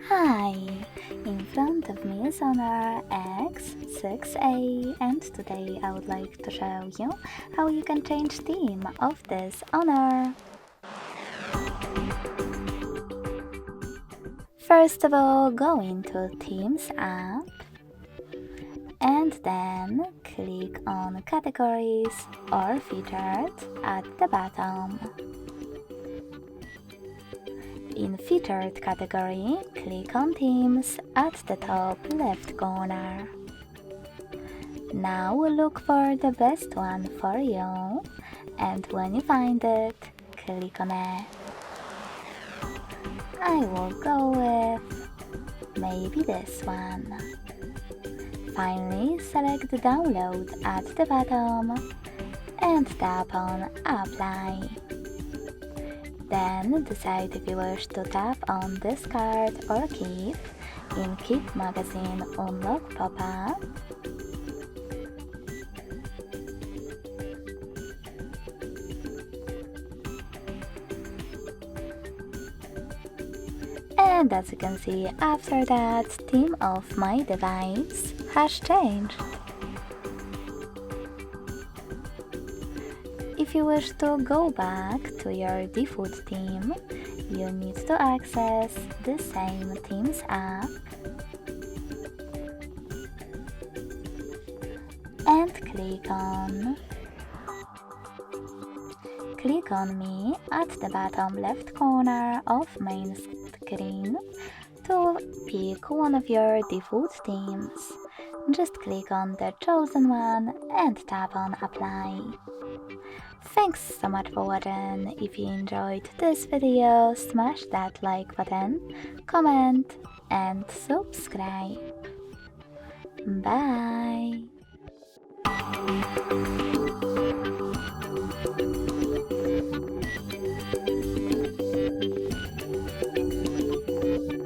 Hi, in front of me is HONOR X6A, and today I would like to show you how you can change theme of this HONOR. First of all, go into Themes app and then click on Categories or Featured at the bottom. In Featured category, click on Themes at the top left corner. Now look for the best one for you, and when you find it, click on it. I will go with maybe this one. Finally, select Download at the bottom and tap on Apply. Then decide if you wish to tap on Discard or Keep in Keep Magazine Unlock pop-up. And as you can see, after that, theme of my device has changed. If you wish to go back to your default theme, you need to access the same Themes app and click on Me at the bottom left corner of main screen to pick one of your default themes. Just click on the chosen one and tap on Apply. Thanks so much for watching. If you enjoyed this video, smash that like button, comment and subscribe. Bye!